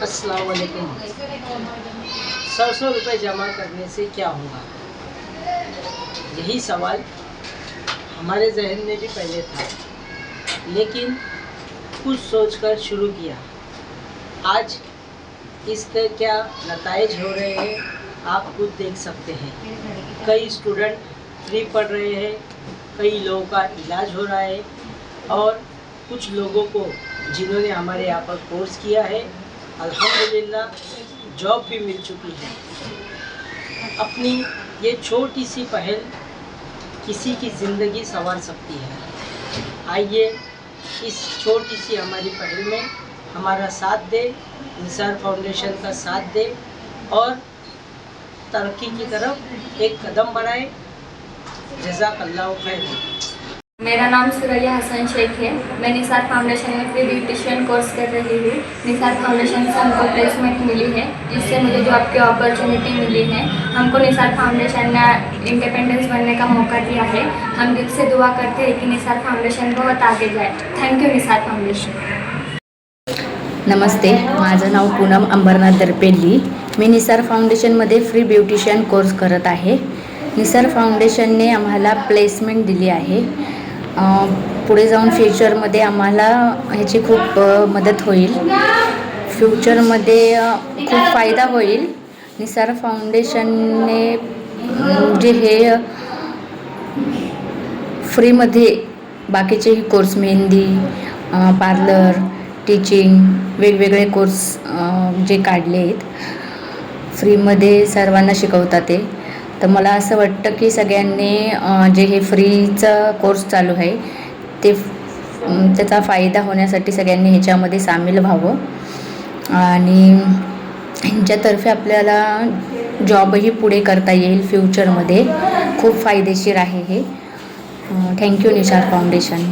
अस्सलाम वालेकुम। 100 रुपये जमा करने से क्या होगा, यही सवाल हमारे जहन में भी पहले था, लेकिन कुछ सोचकर शुरू किया। आज इसके क्या नताइज हो रहे हैं आप खुद देख सकते हैं। कई स्टूडेंट फ्री पढ़ रहे हैं, कई लोगों का इलाज हो रहा है और कुछ लोगों को जिन्होंने हमारे यहाँ पर कोर्स किया है अल्हम्दुलिल्लाह जॉब भी मिल चुकी है। अपनी ये छोटी सी पहल किसी की ज़िंदगी संवार सकती है। आइए इस छोटी सी हमारी पहल में हमारा साथ दे, निसार फाउंडेशन का साथ दे और तरक्की की तरफ एक कदम बढ़ाए। जज़ाकल्लाहु खैर। मेरा नाम सुरैया हसन शेख है। मैं निसार फाउंडेशन में फ्री ब्यूटिशियन कोर्स कर रही हूँ। निसार फाउंडेशन से हमको प्लेसमेंट मिली है, जिससे मुझे जॉब की अपॉर्चुनिटी मिली है। हमको निसार फाउंडेशन ने इंडिपेंडेंस बनने का मौका दिया है। हम दिल से दुआ करते हैं कि निसार फाउंडेशन बहुत आगे जाए। Thank you Nisar foundation. नमस्ते, माझं नाव पूनम अंबरनाथ दरपेली। मी निसार फाउंडेशनमध्ये फ्री ब्युटिशियन कोर्स करत आहे। निसार फाउंडेशनने आम्हाला प्लेसमेंट दिली आहे। पुढे जाऊन फ्युचरमध्ये आम्हाला ह्याची खूप मदत होईल। फ्युचरमध्ये खूप फायदा होईल। निसार फाउंडेशनने जे हे फ्रीमध्ये बाकीचेही कोर्स, मेहंदी, पार्लर, टीचिंग, वेगवेगळे कोर्स जे काढले आहेत फ्रीमध्ये सर्वांना शिकवतात ते। तर मला असं वाटतं की सगळ्यांनी जे हे फ्रीचा कोर्स चालू आहे ते त्याचा फायदा होण्यासाठी सगळ्यांनी ह्याच्यामध्ये सामील व्हावं आणि ह्यांच्यातर्फे आपल्याला जॉबही पुढे करता येईल। फ्युचरमध्ये खूप फायदेशीर आहे हे। Thank you Nisar foundation.